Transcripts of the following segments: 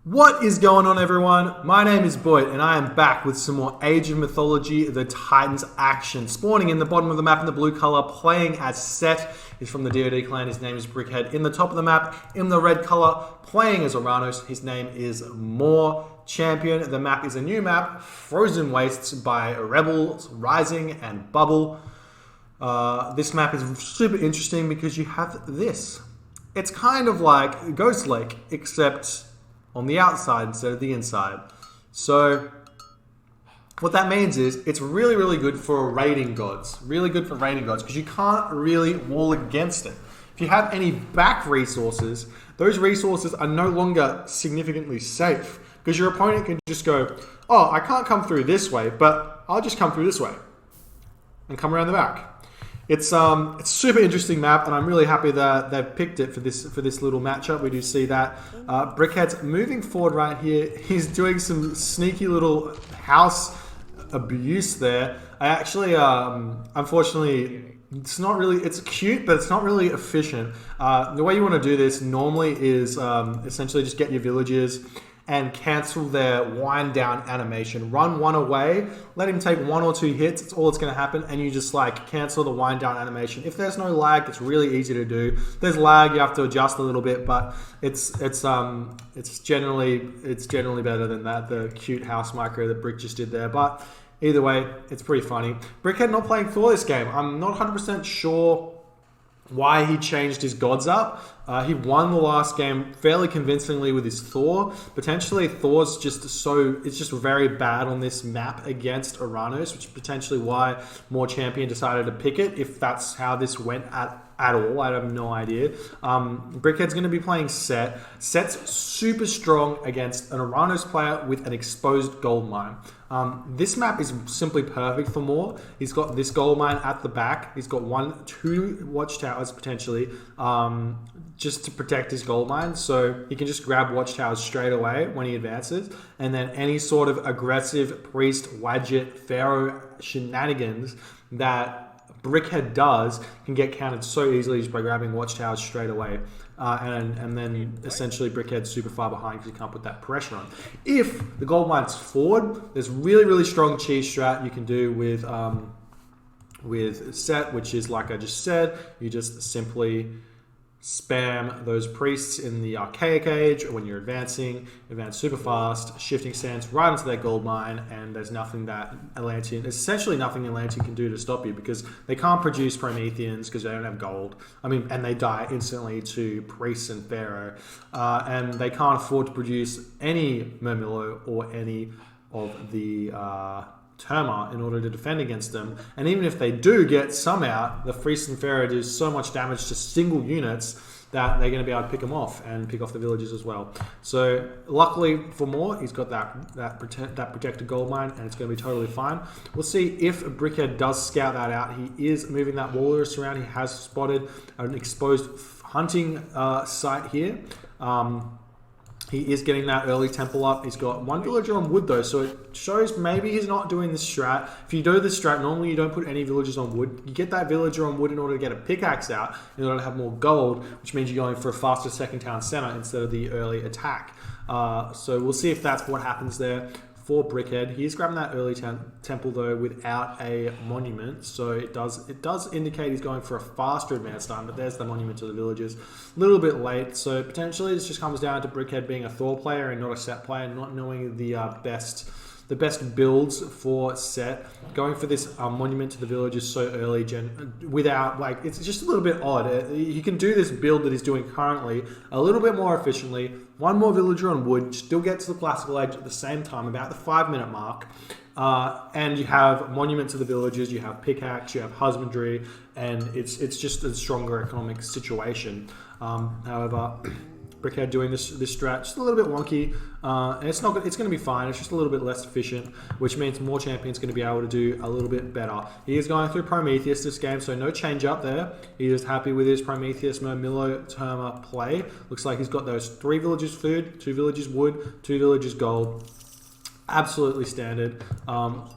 What is going on, everyone? My name is Boit, and I am back with some more Age of Mythology, the Titans action. Spawning in the bottom of the map in the blue color, playing as Set. He's from the DoD clan, his name is Brickhead. In the top of the map, in the red color, playing as Oranos, his name is More Champion. The map is a new map, Frozen Wastes by Rebels, Rising, and Bubble. This map is super interesting because you have this. It's kind of like Ghost Lake, except on the outside instead of the inside. So what that means is it's really, really good for raiding gods. Really good for raiding gods because you can't really wall against it. If you have any back resources, those resources are no longer significantly safe because your opponent can just go, oh, I can't come through this way, but I'll just come through this way and come around the back. It's a super interesting map, and I'm really happy that they've picked it for this little matchup. We do see that Brickhead's moving forward right here. He's doing some sneaky little house abuse there. I actually, unfortunately, it's cute, but it's not really efficient. The way you want to do this normally is essentially just get your villagers and cancel their wind down animation. Run one away, let him take one or two hits, that's all that's gonna happen, and you just like cancel the wind down animation. If there's no lag, it's really easy to do. If there's lag, you have to adjust a little bit, but it's generally better than that, the cute house micro that Brick just did there. But either way, it's pretty funny. Brickhead not playing Thor this game. I'm not 100% sure why he changed his gods up. He won the last game fairly convincingly with his Thor. Potentially Thor's it's just very bad on this map against Oranos, which is potentially why More Champion decided to pick it, if that's how this went at all. I have no idea. Brickhead's going to be playing Set. Set's super strong against an Oranos player with an exposed gold mine. This map is simply perfect for More. He's got this gold mine at the back. He's got 2 watchtowers potentially, just to protect his gold mine. So he can just grab watchtowers straight away when he advances. And then any sort of aggressive priest, Wadjet, pharaoh shenanigans that Brickhead does can get countered so easily just by grabbing watchtowers straight away. And then essentially Brickhead's super far behind because you can't put that pressure on. If the gold mine's forward, there's really, really strong cheese strat you can do with Set, which is like I just said, you just simply spam those priests in the archaic age when you're advance super fast, shifting stance right into their gold mine, and there's essentially nothing Atlantean can do to stop you because they can't produce Prometheans because they don't have gold. And they die instantly to priests and pharaoh, and they can't afford to produce any Murmillo or any of the Terma in order to defend against them. And even if they do get some out, the Priest and Pharaoh do so much damage to single units that they're going to be able to pick them off and pick off the villages as well. So luckily for More, he's got that protected gold mine, and it's going to be totally fine. We'll see if Brickhead does scout that out. He is moving that walrus around. He has spotted an exposed hunting site here. He is getting that early temple up. He's got 1 villager on wood though, so it shows maybe he's not doing this strat. If you do this strat, normally you don't put any villagers on wood. You get that villager on wood in order to get a pickaxe out, in order to have more gold, which means you're going for a faster second town center instead of the early attack. So we'll see if that's what happens there for Brickhead. He is grabbing that early temple though without a monument, so it does indicate he's going for a faster advance time, but there's the monument to the villagers. A little bit late, so potentially this just comes down to Brickhead being a Thor player and not a Set player, not knowing the best builds for Set. Going for this monument to the villagers so early, without it's just a little bit odd. He can do this build that he's doing currently a little bit more efficiently. 1 more villager on wood, still get to the classical age at the same time, about the 5-minute mark. And you have monument to the villagers, you have pickaxe, you have husbandry, and it's just a stronger economic situation. However, Brickhead doing this strat just a little bit wonky, and it's going to be fine. It's just a little bit less efficient, which means More Champion's going to be able to do a little bit better. He is going through Prometheus this game, so no change up there. He is happy with his Prometheus Murmillo Terma play. Looks like he's got those 3 villagers food, 2 villagers wood, 2 villagers gold. Absolutely standard.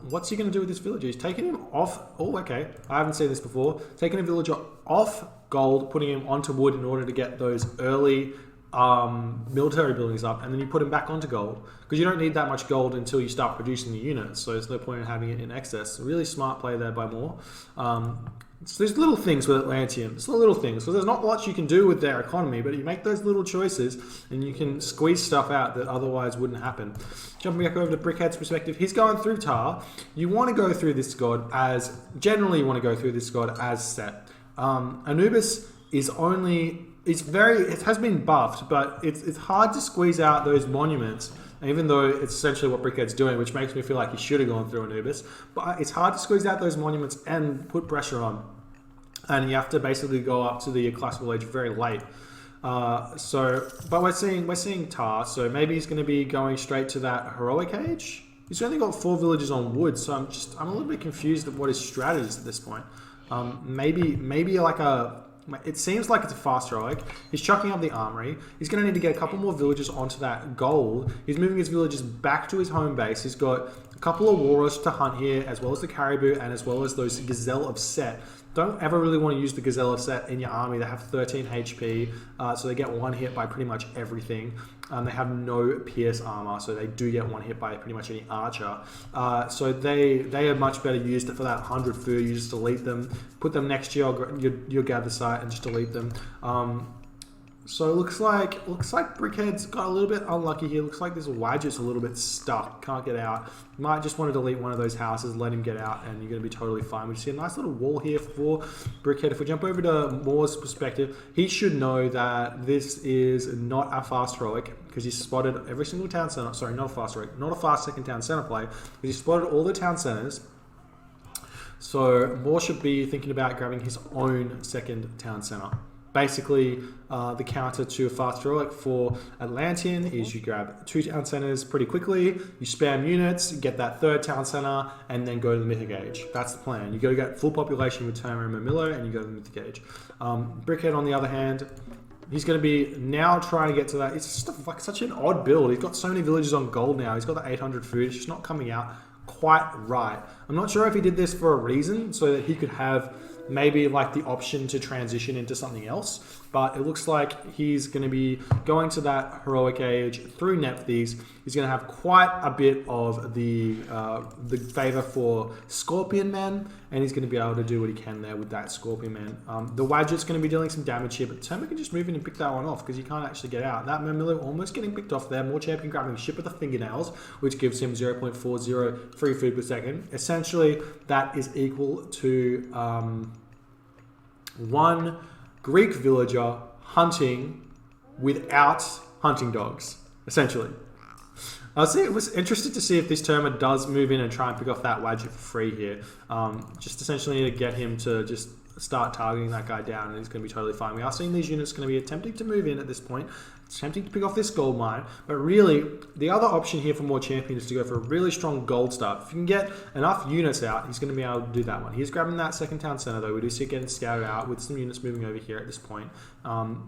What's he going to do with this villager? He's taking him off. Oh, okay. I haven't seen this before. Taking a villager off gold, putting him onto wood in order to get those early military buildings up, and then you put them back onto gold, because you don't need that much gold until you start producing the units, so there's no point in having it in excess. A really smart play there by Moore. So there's little things with Atlantean. It's the little things, because there's not much you can do with their economy, but you make those little choices and you can squeeze stuff out that otherwise wouldn't happen. Jumping back over to Brickhead's perspective, he's going through Tar. You want to go through this god as, generally you want to go through this god as Set. Anubis is only, it has been buffed, but it's hard to squeeze out those monuments, even though it's essentially what Brickhead's doing, which makes me feel like he should have gone through Anubis. But it's hard to squeeze out those monuments and put pressure on. And you have to basically go up to the classical age very late. But we're seeing Tar, so maybe he's going to be going straight to that heroic age. He's only got 4 villages on wood, so I'm a little bit confused at what his strategy is at this point. Maybe like it seems like it's a fast heroic. He's chucking up the armory. He's going to need to get a couple more villages onto that gold. He's moving his villages back to his home base. He's got a couple of Oranos to hunt here, as well as the caribou, and as well as those Gazelle of Set. Don't ever really want to use the Gazelle of Set in your army. They have 13 HP, so they get 1 hit by pretty much everything. They have no pierce armor, so they do get 1 hit by pretty much any archer. So they are much better used for that 100 food. You just delete them, put them next to your gather site, and just delete them. So it looks like Brickhead's got a little bit unlucky here. Looks like this Wadget's a little bit stuck, can't get out. Might just want to delete one of those houses, let him get out, and you're going to be totally fine. We see a nice little wall here for Brickhead. If we jump over to Moore's perspective, he should know that this is not a fast heroic, because he spotted every single town center. Sorry, not a fast heroic, not a fast second town center play, because he spotted all the town centers. So Moore should be thinking about grabbing his own second town center. Basically, the counter to a fast heroic for Atlantean is you grab 2 town centers pretty quickly, you spam units, get that 3rd town center, and then go to the mythic age. That's the plan. You go to get full population with Terma and Mamillo, and you go to the mythic age. Brickhead, on the other hand, he's going to be now trying to get to that. It's just like such an odd build. He's got so many villages on gold now. He's got the 800 food. It's just not coming out quite right. I'm not sure if he did this for a reason, so that he could have maybe like the option to transition into something else, but it looks like he's going to be going to that heroic age through Nephthys. He's going to have quite a bit of the favor for Scorpion Man, and he's going to be able to do what he can there with that Scorpion Man. The Wadget's going to be dealing some damage here, but Terma can just move in and pick that one off, because he can't actually get out. That Mamillo almost getting picked off there. More Champion grabbing Ship of the Fingernails, which gives him 0.40 free food per second. Essentially, that is equal to 1 Greek villager hunting without hunting dogs, essentially. I was interested to see if this Terma does move in and try and pick off that Wadget for free here. Just essentially to get him to just start targeting that guy down, and he's going to be totally fine. We are seeing these units going to be attempting to move in at this point, attempting to pick off this gold mine, but really the other option here for More Champion is to go for a really strong gold start. If you can get enough units out, he's going to be able to do that one. He's grabbing that second town center though. We do see it getting scouted out with some units moving over here at this point.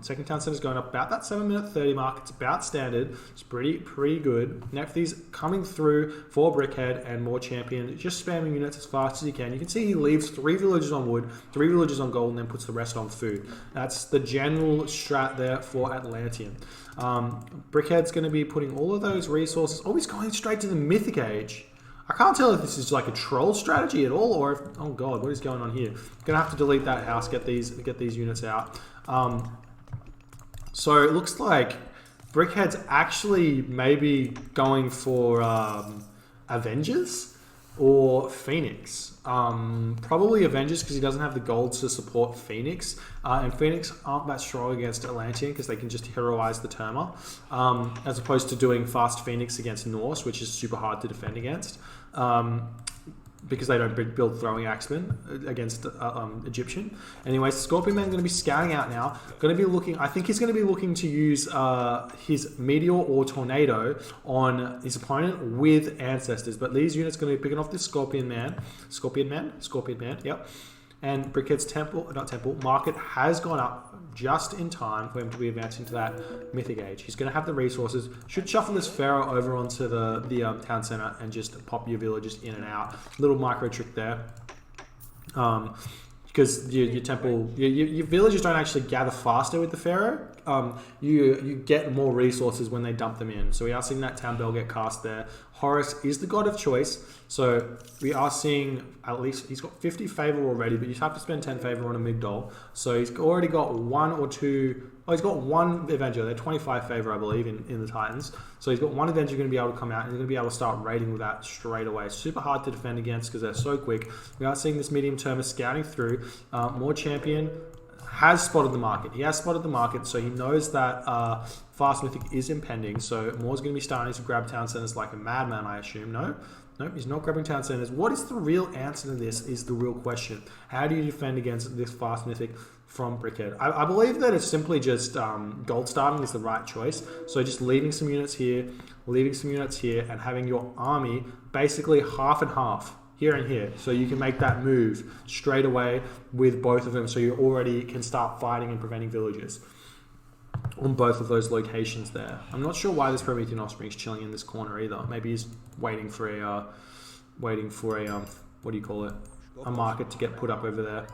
Second town center is going up about that 7-minute 30 mark. It's about standard. It's pretty good. Nephthys coming through for Brickhead and More Champion, just spamming units as fast as he can. You can see he leaves 3 villages on wood, 3 villages on gold, and then puts the rest on food. That's the general strat there for Atlantean. Brickhead's going to be putting all of those resources. Oh, he's going straight to the mythic age. I can't tell if this is like a troll strategy at all, or if, oh god, what is going on here? Gonna have to delete that house, get these units out. So it looks like Brickhead's actually maybe going for Avengers or Phoenix. Probably Avengers, because he doesn't have the gold to support Phoenix, and Phoenix aren't that strong against Atlantean because they can just heroize the Terma, as opposed to doing fast Phoenix against Norse, which is super hard to defend against, because they don't build throwing axemen against Egyptian. Anyways, Scorpion Man going to be scouting out now. Going to be looking. I think he's going to be looking to use his Meteor or Tornado on his opponent with Ancestors. But these units going to be picking off this Scorpion Man. Yep. And Brickhead's market has gone up just in time for him to be advancing to that mythic age. He's going to have the resources. Should shuffle this Pharaoh over onto the town center and just pop your villages in and out. Little micro trick there. Because your villages don't actually gather faster with the Pharaoh, you get more resources when they dump them in. So we are seeing that town bell get cast there. Horus is the god of choice, so we are seeing at least he's got 50 favor already, but you have to spend 10 favor on a Migdol. So he's already got one or two. Oh, he's got one Avenger. They're 25 favor, I believe, in the Titans. So he's got one Avenger going to be able to come out, and he's going to be able to start raiding with that straight away. Super hard to defend against because they're so quick. We are seeing this medium term scouting through. More champion has spotted the market. He has spotted the market, so he knows that Fast Mythic is impending. So Moore's going to be starting to grab town centers like a madman, I assume. No, he's not grabbing town centers. What is the real answer to this is the real question. How do you defend against this Fast Mythic from Brickhead? I believe that it's simply just gold starving is the right choice. So just leaving some units here, and having your army basically half and half. Here and here, so you can make that move straight away with both of them, so you already can start fighting and preventing villages on both of those locations there. I'm not sure why this Promethean Offspring is chilling in this corner either. Maybe he's waiting for a what do you call it? A market to get put up over there.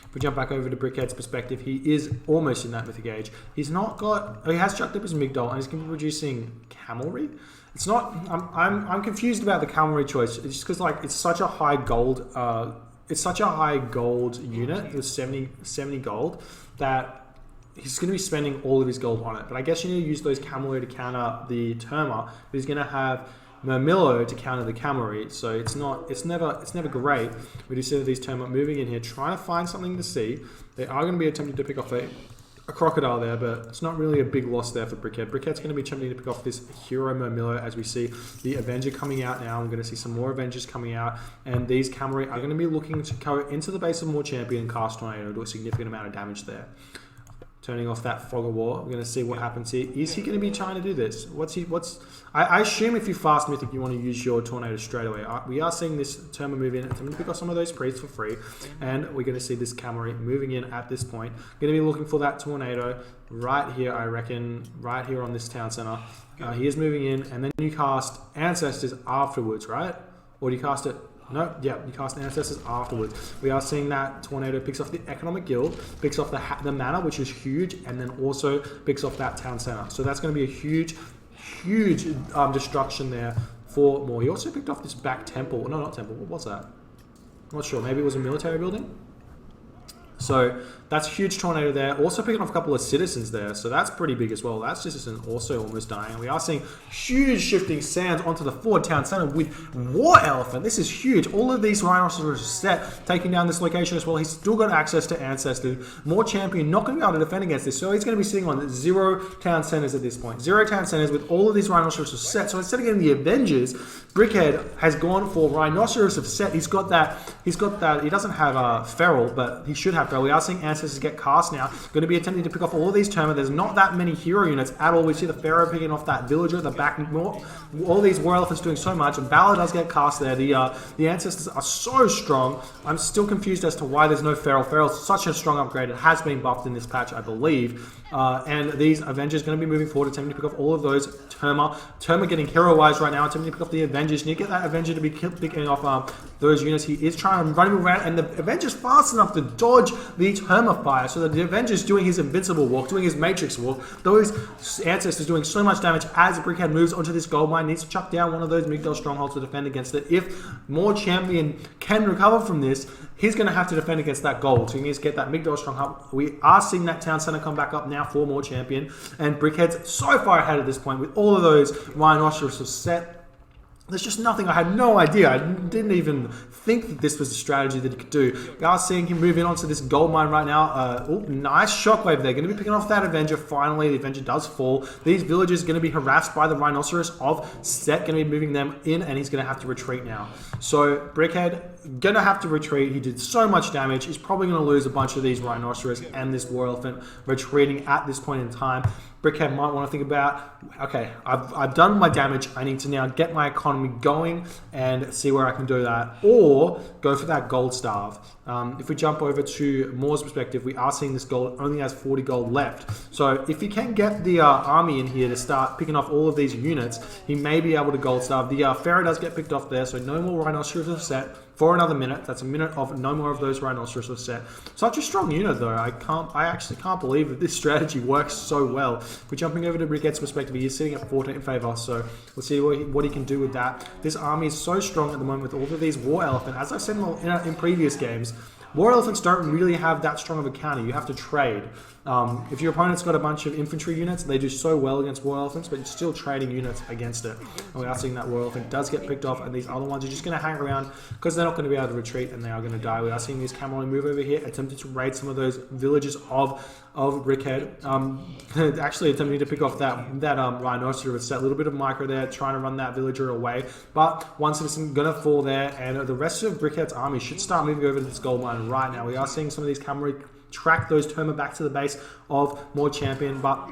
If we jump back over to Brickhead's perspective, he is almost in that mythic age. He's not got. He has chucked up his Migdol, and he's going to be producing cavalry. It's not. I'm confused about the cavalry choice. It's just because like it's such a high gold. It's such a high gold unit with 70 gold that he's going to be spending all of his gold on it. But I guess you need to use those cavalry to counter the Terma. But he's going to have Murmillo to counter the cavalry, so it's never great. We do see these Terma moving in here, trying to find something to see. They are going to be attempting to pick off a crocodile there, but it's not really a big loss there for Brickhead. Brickhead's going to be attempting to pick off this hero Murmillo as we see the Avenger coming out now. I'm going to see some more Avengers coming out, and these cavalry are going to be looking to go into the base of more champion and cast Tornado, do a significant amount of damage there. Turning off that Fog of War. We're going to see what happens here. Is he going to be trying to do this? I assume if you Fast Mythic, you want to use your Tornado straight away. We are seeing this Terma move in, attempting to pick off some of those priests for free, and we're going to see this cavalry moving in at this point. Going to be looking for that Tornado right here, I reckon, right here on this town center. He is moving in, and then you cast Ancestors afterwards, right? Or do you cast it? No, yeah, you cast Ancestors afterwards. We are seeing that Tornado picks off the Economic Guild, picks off the Manor, which is huge, and then also picks off that Town Center. So that's going to be a huge destruction there for more. He also picked off this back temple. No, not temple. What was that? I'm not sure. Maybe it was a military building? So that's a huge tornado there. Also picking off a couple of citizens there. So that's pretty big as well. That citizen also almost dying. And we are seeing huge shifting sands onto the forward town center with War Elephant. This is huge. All of these rhinoceros are set, taking down this location as well. He's still got access to Ancestors. More champion, not going to be able to defend against this. So he's going to be sitting on 0 town centers at this point. 0 town centers with all of these rhinoceros set. So instead of getting the Avengers, Brickhead has gone for Rhinoceros of Set. He's got that. He doesn't have Feral, but he should have Feral. We are seeing Ancestors get cast now. Going to be attempting to pick off all of these Terma. There's not that many hero units at all. We see the Pharaoh picking off that villager at the back. All these War Elephants doing so much. And Valor does get cast there. The Ancestors are so strong. I'm still confused as to why there's no Feral. Feral's such a strong upgrade. It has been buffed in this patch, I believe. And these Avengers going to be moving forward, attempting to pick off all of those Terma. Terma getting hero-wise right now, attempting to pick off the Avengers. You get that Avenger to be picking off those units. He is trying to run him around, and the Avenger's fast enough to dodge the Terma fire, so that the Avenger's doing his invincible walk, doing his Matrix walk. Those Ancestors doing so much damage as the Brickhead moves onto this gold mine. Needs to chuck down one of those Migdal strongholds to defend against it. If more champion can recover from this, he's going to have to defend against that gold. So he needs to get that Migdal stronghold. We are seeing that town center come back up now for more champion. And Brickhead's so far ahead at this point with all of those Rhinoceros set. There's just nothing. I had no idea. I didn't even think that this was a strategy that he could do. We are seeing him move in onto this gold mine right now. Nice shockwave there. Going to be picking off that Avenger. Finally, the Avenger does fall. These villagers are going to be harassed by the Rhinoceros of Set. Going to be moving them in, and he's going to have to retreat now. So Brickhead going to have to retreat. He did so much damage. He's probably going to lose a bunch of these Rhinoceros and this War Elephant retreating at this point in time. Brickhead might want to think about, okay, I've done my damage. I need to now get my economy going and see where I can do that. Or go for that gold starve. If we jump over to Moore's perspective, we are seeing this gold only has 40 gold left. So if he can get the army in here to start picking off all of these units, he may be able to gold starve. The Pharaoh does get picked off there, so no more Rhinoceros Set. for another minute. That's a minute of no more of those Rhinoceros are set. Such a strong unit though. I actually can't believe that this strategy works so well. If we're jumping over to Brickhead's perspective, he's sitting at 14 in favor, so we'll see what he can do with that. This army is so strong at the moment with all of these War Elephant. As I've said in previous games, War Elephants don't really have that strong of a counter. You have to trade. If your opponent's got a bunch of infantry units, they do so well against War Elephants, but you're still trading units against it. And we are seeing that War Elephant does get picked off, and these other ones are just going to hang around because they're not going to be able to retreat and they are going to die. We are seeing these Cavalry move over here, attempting to raid some of those villages of Brickhead. Actually attempting to pick off that Rhinoceros set. A little bit of micro there, trying to run that villager away. But one citizen going to fall there, and the rest of Brickhead's army should start moving over to this gold mine right now. We are seeing some of these Cavalry track those Terma back to the base of More Champion, but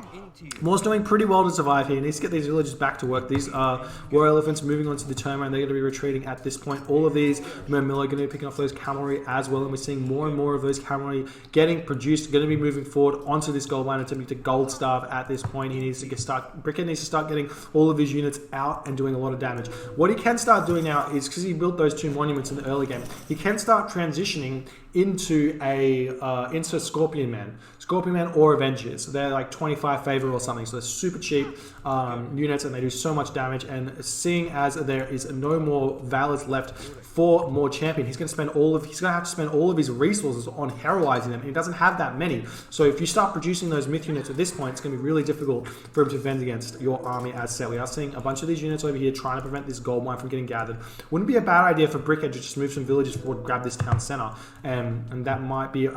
Moore's doing pretty well to survive here. He needs to get these villagers back to work. These War Elephants moving on to the Terma, and they're going to be retreating at this point. All of these Mermilla are going to be picking off those cavalry as well, and we're seeing more and more of those cavalry getting produced, going to be moving forward onto this gold line, attempting to gold starve at this point. He needs to Brickhead needs to start getting all of his units out and doing a lot of damage. What he can start doing now is, because he built those two monuments in the early game, he can start transitioning into into Scorpion Man or Avengers. So they're like 25 favor or something, so they're super cheap units, and they do so much damage. And seeing as there is no more Valors left for More Champion, he's going to have to spend all of his resources on heroizing them. He doesn't have that many, so if you start producing those myth units at this point, it's going to be really difficult for him to defend against your army as set. We are seeing a bunch of these units over here trying to prevent this gold mine from getting gathered. Wouldn't be a bad idea for Brickhead to just move some villages forward, grab this town center, and that might be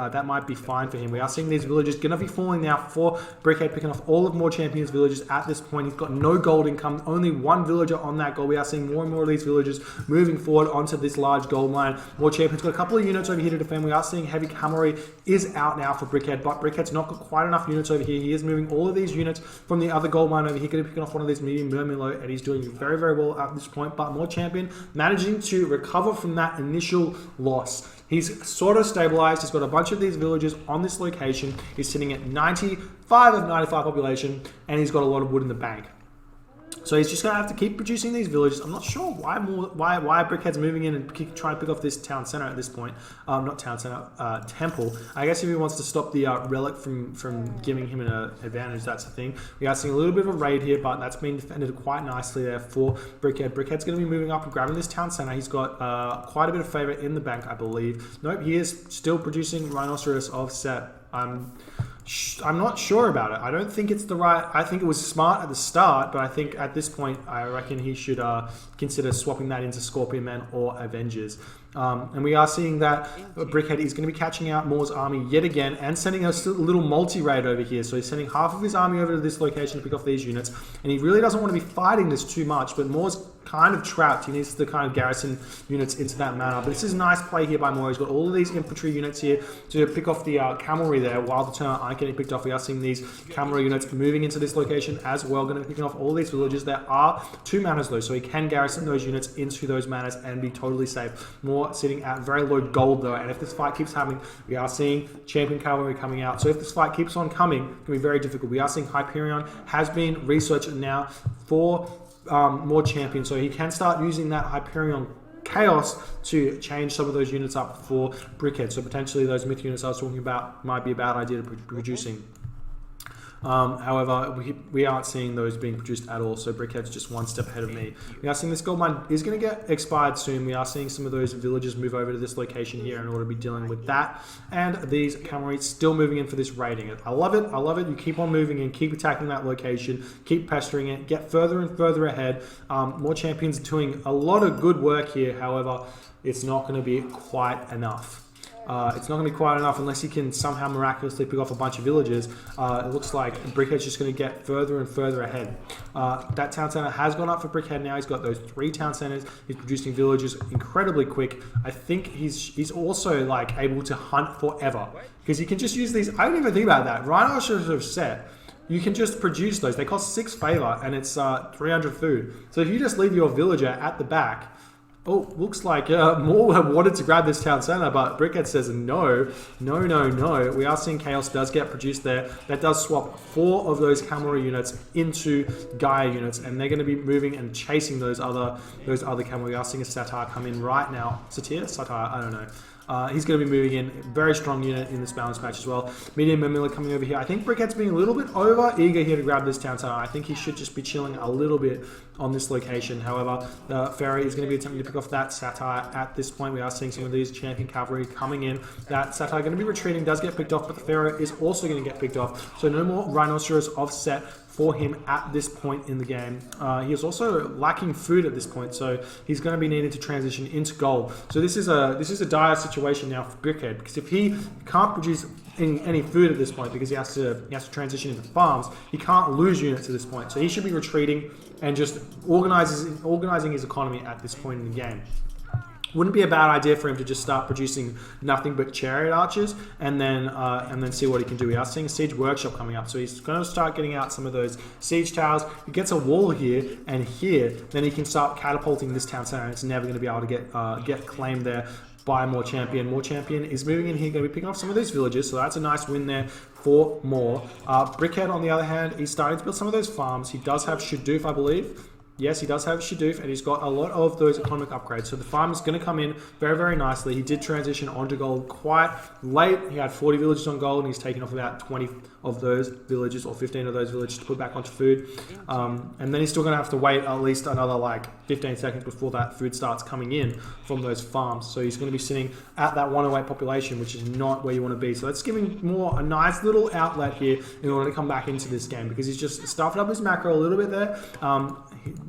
fine for him. We are seeing these villagers going to be falling now for Brickhead, picking off all of More Champion's villages at this point. He's got no gold income, only one villager on that gold. We are seeing more and more of these villagers moving forward onto this large gold mine. More Champion's got a couple of units over here to defend. We are seeing heavy cavalry is out now for Brickhead, but Brickhead's not got quite enough units over here. He is moving all of these units from the other gold mine over here, going to be picking off one of these medium Murmillo, and he's doing very, very well at this point. But More Champion managing to recover from that initial loss. He's sort of stabilized. He's got a bunch of these villages on this location. He's sitting at 95 of 95 population, and he's got a lot of wood in the bank. So he's just going to have to keep producing these villages. I'm not sure why Brickhead's moving in and trying to pick off this town center at this point. Not town center, temple. I guess if he wants to stop the relic from giving him an advantage, that's the thing. We are seeing a little bit of a raid here, but that's been defended quite nicely there for Brickhead. Brickhead's going to be moving up and grabbing this town center. He's got quite a bit of favor in the bank, I believe. Nope, he is still producing Rhinoceros of Set. I'm not sure about it. I don't think it's the right... I think it was smart at the start, but I think at this point, I reckon he should consider swapping that into Scorpion Man or Avengers. And we are seeing that Brickhead is going to be catching out Moore's army yet again and sending a little multi-raid over here. So he's sending half of his army over to this location to pick off these units. And he really doesn't want to be fighting this too much, but Moore's kind of trapped. He needs to kind of garrison units into that manner. But this is a nice play here by Moore. He's got all of these infantry units here to pick off the cavalry there while the Terma aren't getting picked off. We are seeing these cavalry units moving into this location as well, going to be picking off all these villages. There are 2 manors though, so he can garrison those units into those manors and be totally safe. Moore sitting at very low gold though, and if this fight keeps happening, we are seeing champion cavalry coming out. So if this fight keeps on coming, it can be very difficult. We are seeing Hyperion has been researched now for More Champion, so he can start using that Hyperion Chaos to change some of those units up for Brickhead. So potentially those myth units I was talking about might be a bad idea to be producing. However, we aren't seeing those being produced at all, so Brickhead's just one step ahead of me. We are seeing this gold mine is going to get expired soon. We are seeing some of those villagers move over to this location here in order to be dealing with that, and these cavalry still moving in for this raiding. I love it. I love it. You keep on moving in, keep attacking that location, keep pestering it, get further and further ahead. More Champions doing a lot of good work here. However, it's not going to be quite enough. It's not going to be quite enough unless he can somehow miraculously pick off a bunch of villagers. It looks like Brickhead's just going to get further and further ahead. That town center has gone up for Brickhead now. He's got those 3 town centers. He's producing villagers incredibly quick. I think he's also like able to hunt forever because he can just use these. I didn't even think about that. Rhinoceros have set. You can just produce those. They cost 6 favor and it's 300 food. So if you just leave your villager at the back, Oh, looks like Moore wanted to grab this town center, but Brickhead says no. We are seeing Chaos does get produced there. That does swap 4 of those cavalry units into Gaia units, and they're going to be moving and chasing those other cavalry. We are seeing a Satire come in right now. Satire? I don't know. He's going to be moving in. Very strong unit in this balance match as well. Medium and Miller coming over here. I think Brickhead's being a little bit over eager here to grab this town center. I think he should just be chilling a little bit on this location. However, the Ferry is going to be attempting to pick off that Satire at this point. We are seeing some of these champion cavalry coming in. That Satire going to be retreating, does get picked off, but the Pharaoh is also going to get picked off. So no more Rhinoceros offset for him at this point in the game. He is also lacking food at this point, so he's going to be needing to transition into gold. So this is a dire situation now for Brickhead, because if he can't produce any food at this point, because he has to transition into farms, he can't lose units at this point. So he should be retreating and just organizing his economy at this point in the game. Wouldn't be a bad idea for him to just start producing nothing but chariot archers and then see what he can do. We are seeing a siege workshop coming up, so he's going to start getting out some of those siege towers. He gets a wall here and here, then he can start catapulting this town center, and it's never going to be able to get claimed there by More Champion. More Champion is moving in here, going to be picking off some of these villages, so that's a nice win there for More. Brickhead, on the other hand, he's starting to build some of those farms. He does have Shadoof, I believe. Yes, he does have Shadoof, and he's got a lot of those economic upgrades. So the farm is going to come in very, very nicely. He did transition onto gold quite late. He had 40 villages on gold, and he's taken off about 20 of those villages, or 15 of those villages, to put back onto food. And then he's still going to have to wait at least another like 15 seconds before that food starts coming in from those farms. So he's going to be sitting at that 108 population, which is not where you want to be. So that's giving More a nice little outlet here in order to come back into this game, because he's just stuffed up his macro a little bit there.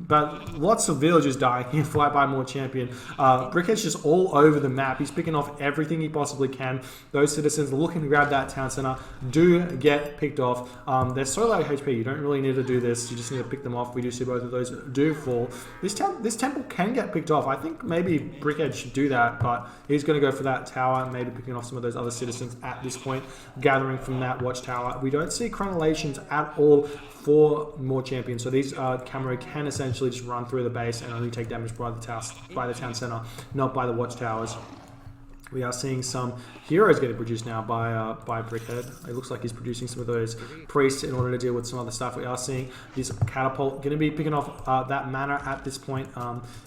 But lots of villagers dying here, flight by More Champion. Brickhead's just all over the map. He's picking off everything he possibly can. Those citizens looking to grab that town center do get picked off. They're so low HP, you don't really need to do this. You just need to pick them off. We do see both of those do fall. This temple can get picked off. I think maybe Brickhead should do that, but he's going to go for that tower, maybe picking off some of those other citizens at this point, gathering from that watchtower. We don't see chronolations at all for More Champion, so these Camaro can essentially just run through the base and only take damage by the town center, not by the watchtowers. We are seeing some heroes getting produced now by Brickhead. It looks like he's producing some of those priests in order to deal with some other stuff. We are seeing this catapult going to be picking off that mana at this point.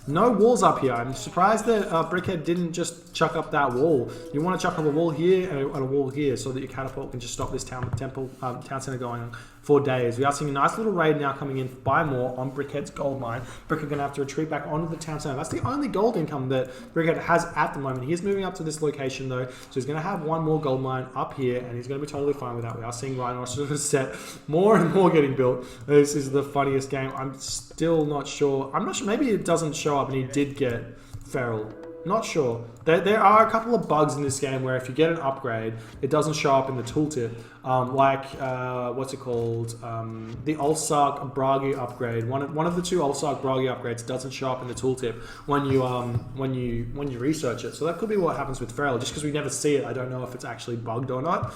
No walls up here. I'm surprised that Brickhead didn't just chuck up that wall. You want to chuck up a wall here and a wall here so that your catapult can just stop this town center going on for days. We are seeing a nice little raid now coming in by More on Brickhead's gold mine. Brickhead going to have to retreat back onto the town center. That's the only gold income that Brickhead has at the moment. He is moving up to this location though, so he's going to have one more gold mine up here, and he's going to be totally fine with that. We are seeing Rhinoceros set more and more getting built. This is the funniest game. I'm still not sure. I'm not sure. Maybe it doesn't show up and he did get feral. Not sure. There are a couple of bugs in this game where if you get an upgrade, it doesn't show up in the tooltip. What's it called? The Ulsark Bragi upgrade. One of the two Ulsark Bragi upgrades doesn't show up in the tooltip when you research it. So that could be what happens with Feral. Just because we never see it, I don't know if it's actually bugged or not.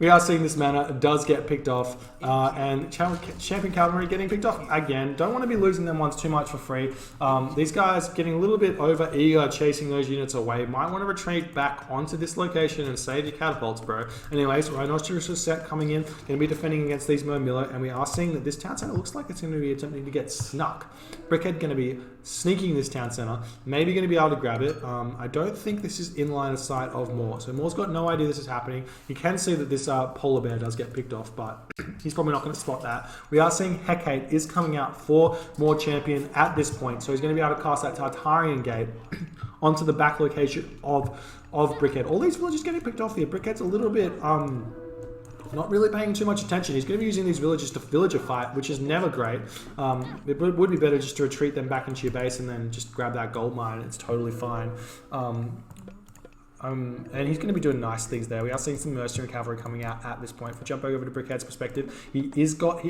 We are seeing this mana does get picked off, and Champion Cavalry getting picked off again. Don't want to be losing them ones too much for free. These guys getting a little bit over eager, chasing those units away. Might want to retreat back onto this location and save your catapults, bro. Anyways, Rhinoceros set coming in, going to be defending against these Murmillo, and we are seeing that this town center looks like it's going to be attempting to get snuck. Brickhead going to be sneaking this town center, maybe going to be able to grab it. I don't think this is in line of sight of More, so More's got no idea this is happening. You can see that this polar bear does get picked off, but he's probably not going to spot that. We are seeing Hecate is coming out for More Champion at this point, so he's going to be able to cast that Tartarian Gate onto the back location of Brickhead. All these villages getting picked off here. Brickhead's a little bit not really paying too much attention. He's going to be using these villages to villager fight, which is never great. It would be better just to retreat them back into your base and then just grab that gold mine. It's totally fine. And he's going to be doing nice things there. We are seeing some mercenary cavalry coming out at this point. If we jump over to Brickhead's perspective, he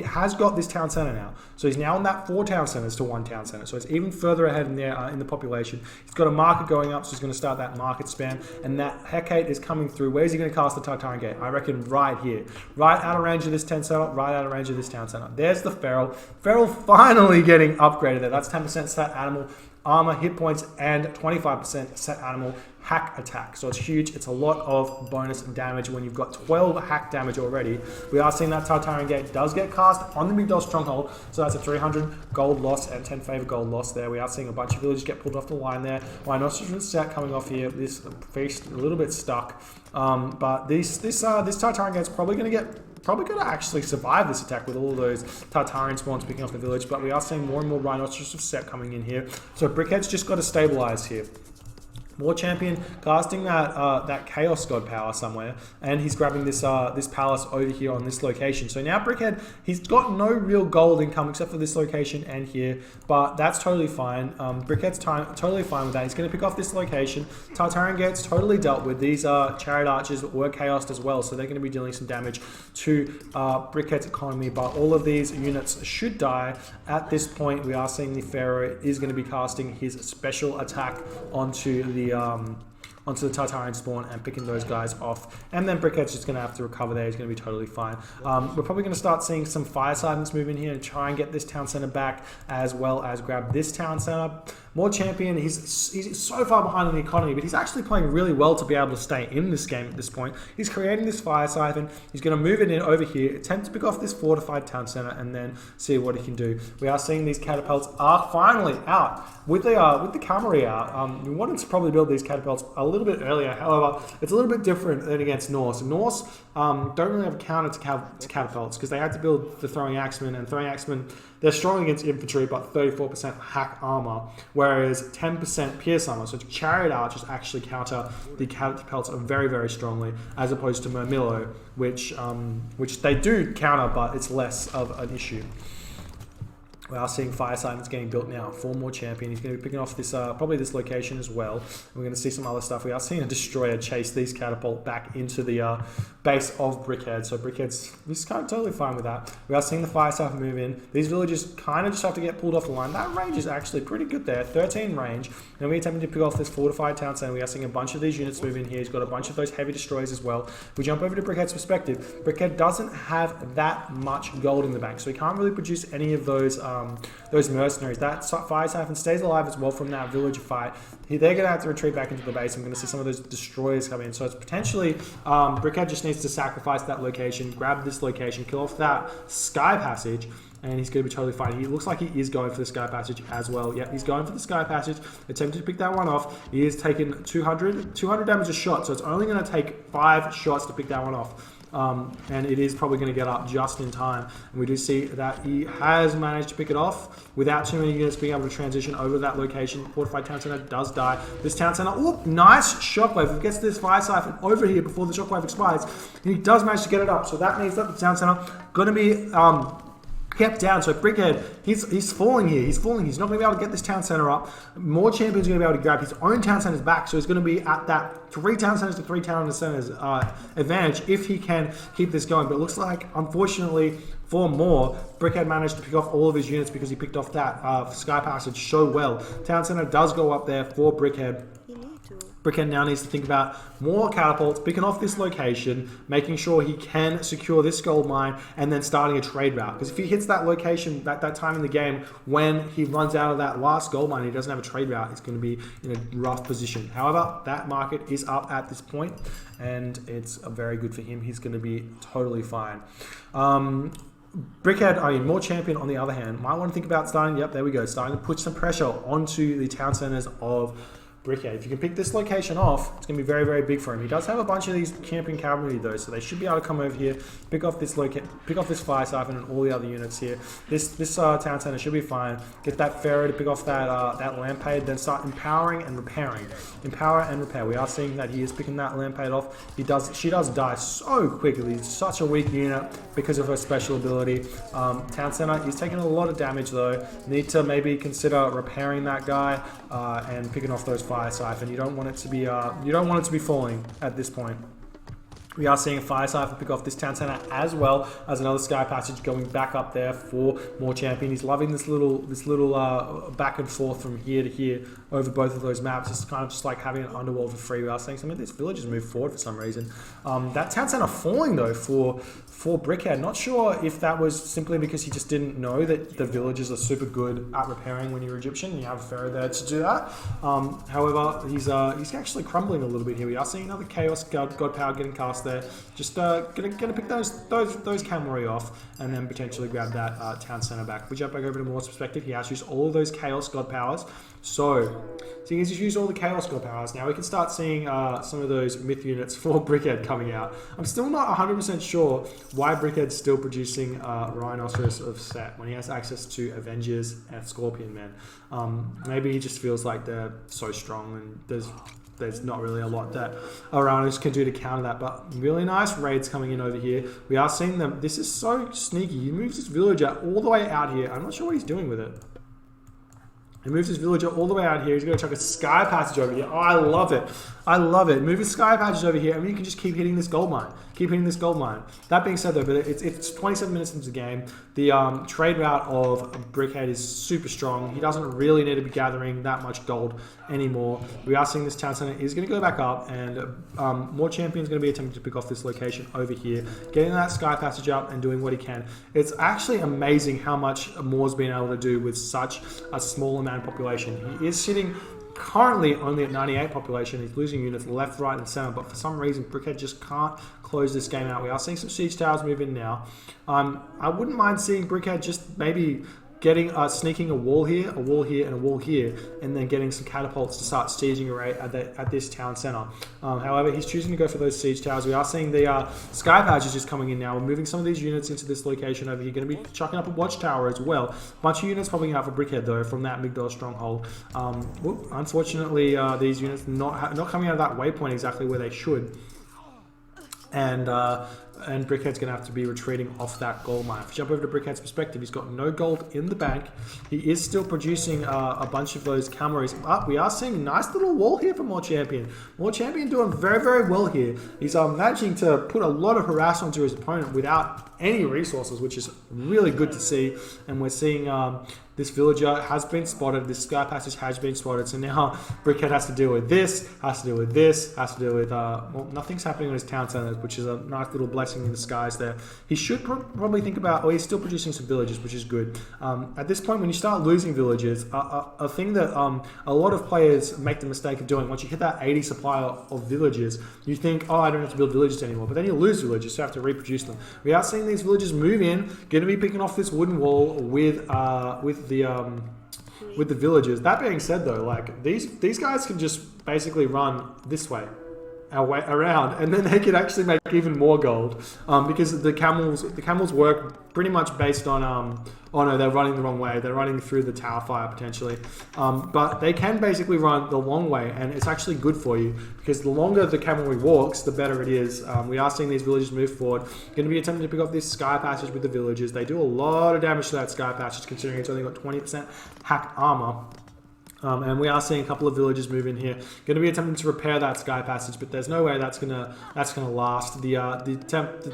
has got this town center now. So he's now on that 4 town centers to 1 town center. So it's even further ahead in there in the population. He's got a market going up, so he's going to start that market span. And that Hecate is coming through. Where's he going to cast the Tartarian Gate? I reckon right here. Right out of range of this town center, right out of range of this town center. There's the Feral. Feral finally getting upgraded there. That's 10% stat animal armor, hit points, and 25% set animal hack attack. So it's huge. It's a lot of bonus damage when you've got 12 hack damage already. We are seeing that Tartarian Gate does get cast on the Migdol Stronghold, so that's a 300 gold loss and 10 favor gold loss there. We are seeing a bunch of villages get pulled off the line there. Rhinoceros set coming off here. This face a little bit stuck, but this Tartarian Gate's probably going to actually survive this attack with all those Tartarian spawns picking off the village, but we are seeing more and more Rhinoceros set coming in here. So Brickhead's just got to stabilize here. More champion casting that Chaos God power somewhere, and he's grabbing this this palace over here on this location. So now Brickhead, he's got no real gold income except for this location and here, but that's totally fine. Brickhead's totally fine with that. He's going to pick off this location. Tartarian Gate's totally dealt with. These Chariot Archers were chaosed as well, so they're going to be dealing some damage to Brickhead's economy, but all of these units should die. At this point, we are seeing the Pharaoh is going to be casting his special attack onto the Tartarian spawn and picking those guys off, and then Brickhead's just going to have to recover there. He's going to be totally fine. We're probably going to start seeing some Fire Silence move in here and try and get this town center back, as well as grab this town center. More champion, he's so far behind in the economy, but he's actually playing really well to be able to stay in this game at this point. He's creating this Fire Siphon. He's going to move it in over here, attempt to pick off this fortified town center, and then see what he can do. We are seeing these catapults are finally out with the cavalry out. We wanted to probably build these catapults a little bit earlier. However, it's a little bit different than against Norse. Norse don't really have a counter to catapults because they had to build the throwing axemen, and throwing axemen, they're strong against infantry, but 34% hack armor, whereas 10% pierce armor. So Chariot Archers actually counter the catapults very, very strongly, as opposed to Murmillo, which they do counter, but it's less of an issue. We are seeing Fire Silence getting built now. 4 more champion. He's going to be picking off this probably this location as well. We're going to see some other stuff. We are seeing a destroyer chase these catapult back into the base of Brickhead. So he's kind of totally fine with that. We are seeing the Fire Siphon move in. These villagers kind of just have to get pulled off the line. That range is actually pretty good there. 13 range. And we're attempting to pick off this fortified town center. We are seeing a bunch of these units move in here. He's got a bunch of those heavy destroyers as well. We jump over to Brickhead's perspective. Brickhead doesn't have that much gold in the bank, so he can't really produce any of those mercenaries. That Fire Siphon stays alive as well from that villager fight. They're going to have to retreat back into the base. I'm going to see some of those destroyers come in. So it's potentially Brickhead just needs to sacrifice that location, grab this location, kill off that Sky Passage, and he's going to be totally fine. He looks like he is going for the Sky Passage as well. Yep, he's going for the Sky Passage, attempting to pick that one off. He is taking 200 damage a shot, so it's only going to take 5 shots to pick that one off. And it is probably going to get up just in time. And we do see that he has managed to pick it off without too many units being able to transition over that location. Fortified Town Center does die. This Town Center, oh, nice shockwave. He gets this Fire Siphon over here before the shockwave expires. And he does manage to get it up. So that means that the Town Center going to be kept down. So Brickhead, he's falling here. He's falling. He's not going to be able to get this town center up. More champions are going to be able to grab his own town centers back. So he's going to be at that 3 town centers to 3 town centers advantage if he can keep this going. But it looks like, unfortunately, for more, Brickhead managed to pick off all of his units because he picked off that Sky Passage so well. Town center does go up there for Brickhead. Brickhead now needs to think about more catapults, picking off this location, making sure he can secure this gold mine, and then starting a trade route. Because if he hits that location, that time in the game, when he runs out of that last gold mine, he doesn't have a trade route, he's going to be in a rough position. However, that market is up at this point, and it's very good for him. He's going to be totally fine. Brickhead, more champion on the other hand, might want to think about starting to put some pressure onto the town centers of Brickhead. If you can pick this location off, it's going to be very, very big for him. He does have a bunch of these camping cavalry though, so they should be able to come over here, pick off this Fire Siphon and all the other units here. This town center should be fine. Get that Pharaoh to pick off that Lampade, then start empowering and repairing. Empower and repair. We are seeing that he is picking that Lampade off. She does die so quickly. It's such a weak unit because of her special ability. Town center, he's taking a lot of damage though. Need to maybe consider repairing that guy and picking off those Fire Siphon. You don't want it to be falling at this point. We are seeing a fire cipher pick off this town center, as well as another sky passage going back up there for more champion. He's loving this little back and forth from here to here over both of those maps. It's kind of just like having an underworld for free. We are seeing some of these villages move forward for some reason. That town center falling though for Brickhead. Not sure if that was simply because he just didn't know that the villages are super good at repairing when you're Egyptian and you have a pharaoh there to do that. However, he's actually crumbling a little bit here. We are seeing another chaos god power getting cast there. Just gonna pick those cavalry off and then potentially grab that town center back. If we jump back over to Moore's perspective, he has used all of those chaos god powers. So he's used all the chaos god powers. Now we can start seeing some of those myth units for Brickhead coming out. I'm still not 100% sure why Brickhead's still producing Rhinoceros of Set when he has access to Avengers and Scorpion Men. Maybe he just feels like they're so strong and there's not really a lot that Oranos can do to counter that, but really nice raids coming in over here. We are seeing them. This is so sneaky. He moves this villager all the way out here. I'm not sure what he's doing with it. He moves his villager all the way out here. He's going to chuck a sky passage over here. Oh, I love it. I love it. Move his sky passage over here, and you can just keep hitting this gold mine. Keep hitting this gold mine. That being said, though, but it's 27 minutes into the game. The trade route of Brickhead is super strong. He doesn't really need to be gathering that much gold anymore. We are seeing this town center is going to go back up, and more champions going to be attempting to pick off this location over here, getting that sky passage up and doing what he can. It's actually amazing how much Moore's been able to do with such a small amount of population. He is sitting currently only at 98 population. He's losing units left, right, and center, but for some reason, Brickhead just can't close this game out. We are seeing some siege towers move in now. I wouldn't mind seeing Brickhead just maybe getting sneaking a wall here, and a wall here, and then getting some catapults to start sieging array at this town center. However, he's choosing to go for those siege towers. We are seeing the sky patches just coming in now. We're moving some of these units into this location over here. Going to be chucking up a watchtower as well. Bunch of units popping out for Brickhead though from that Migdal stronghold. Unfortunately, these units not coming out of that waypoint exactly where they should. And Brickhead's going to have to be retreating off that gold mine. If you jump over to Brickhead's perspective, he's got no gold in the bank. He is still producing a bunch of those cavalries. But we are seeing a nice little wall here for More Champion. More Champion doing very, very well here. He's managing to put a lot of harassment onto his opponent without any resources, which is really good to see. And we're seeing this villager has been spotted, this sky passage has been spotted, so now Brickhead has to deal with this, has to deal with this, has to deal with, well, nothing's happening on his town center, which is a nice little blessing in disguise there. He should probably think about, or he's still producing some villages, which is good. At this point, when you start losing villages, a thing that a lot of players make the mistake of doing, once you hit that 80 supply of villages, you think, oh, I don't have to build villages anymore, but then you lose villages, so you have to reproduce them. We are seeing these villages move in, going to be picking off this wooden wall with the villagers. That being said though, like these guys can just basically run this way around, and then they can actually make even more gold because the camels work pretty much based on oh no, they're running the wrong way, they're running through the tower fire potentially, but they can basically run the long way, and it's actually good for you because the longer the cavalry walks, the better it is. We are seeing these villagers move forward, going to be attempting to pick up this sky passage with the villagers. They do a lot of damage to that sky passage considering it's only got 20% hacked armor. And we are seeing a couple of villagers move in here. Going to be attempting to repair that sky passage, but there's no way that's gonna last. The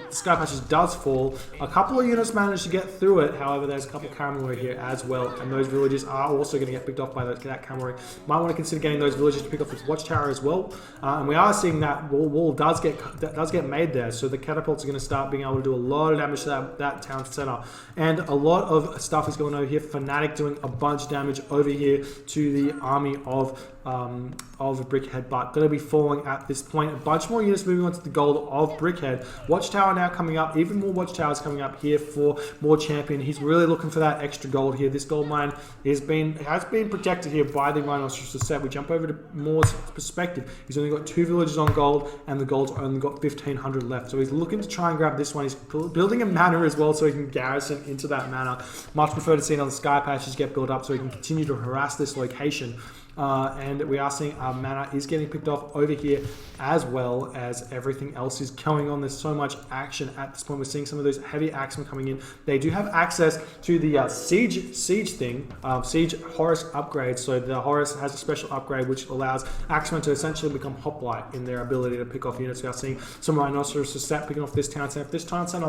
sky passage does fall. A couple of units managed to get through it. However, there's a couple of cavalry here as well, and those villagers are also going to get picked off by that cavalry. Might want to consider getting those villagers to pick off this watchtower as well. And we are seeing that wall does get made there, so the catapults are going to start being able to do a lot of damage to that town center, and a lot of stuff is going over here. Fnatic doing a bunch of damage over here to the army of Brickhead, but going to be falling at this point. A bunch more units moving on to the gold of Brickhead. Watchtower now coming up, even more watchtowers coming up here for More Champion. He's really looking for that extra gold here. This gold mine has been protected here by the Rhinoceros set. We jump over to Moore's perspective. He's only got 2 villages on gold, and the gold's only got 1,500 left. So he's looking to try and grab this one. He's building a manor as well, so he can garrison into that manor. Much prefer to see another sky patches get built up, so he can continue to harass this location. and we are seeing our mana is getting picked off over here, as well as everything else is going on. There's so much action at this point. We're seeing some of those heavy axemen coming in. They do have access to the siege Horus upgrade. So the Horus has a special upgrade which allows axemen to essentially become hoplite in their ability to pick off units. We are seeing some Rhinoceros set picking off this town center. If this town center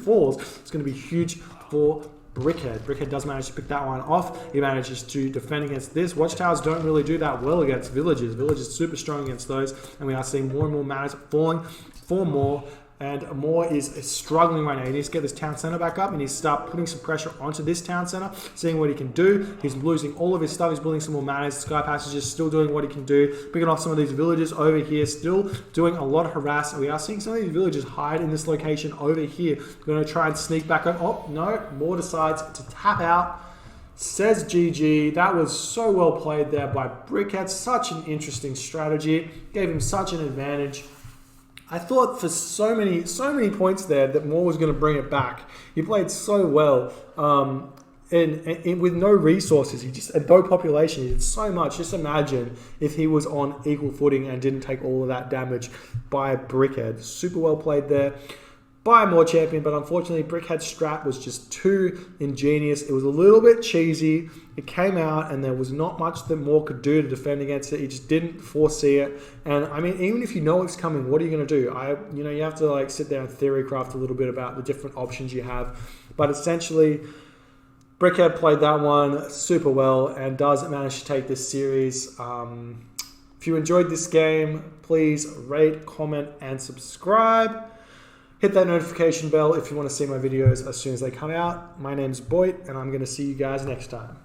falls, it's going to be huge for Brickhead. Brickhead does manage to pick that one off. He manages to defend against this. Watchtowers don't really do that well against villages. Villages super strong against those, and we are seeing more and more mana falling for more. And Moore is struggling right now. He needs to get this town center back up. He needs to start putting some pressure onto this town center, seeing what he can do. He's losing all of his stuff. He's building some more mana. Sky Passage is still doing what he can do. Picking off some of these villages over here, still doing a lot of harass. And we are seeing some of these villages hide in this location over here. We're going to try and sneak back up. Oh, no. Moore decides to tap out. Says GG. That was so well played there by Brickhead. Such an interesting strategy. Gave him such an advantage. I thought for so many points there that Moore was going to bring it back. He played so well, and with no resources, and no population, he did so much. Just imagine if he was on equal footing and didn't take all of that damage by Brickhead. Super well played there by Moore Champion, but unfortunately Brickhead's strat was just too ingenious. It was a little bit cheesy. It came out and there was not much that Moore could do to defend against it. He just didn't foresee it. And I mean, even if you know it's coming, what are you going to do? You have to like sit there and theory craft a little bit about the different options you have. But essentially, Brickhead played that one super well and does manage to take this series. If you enjoyed this game, please rate, comment, and subscribe. Hit that notification bell if you want to see my videos as soon as they come out. My name's Boit, and I'm going to see you guys next time.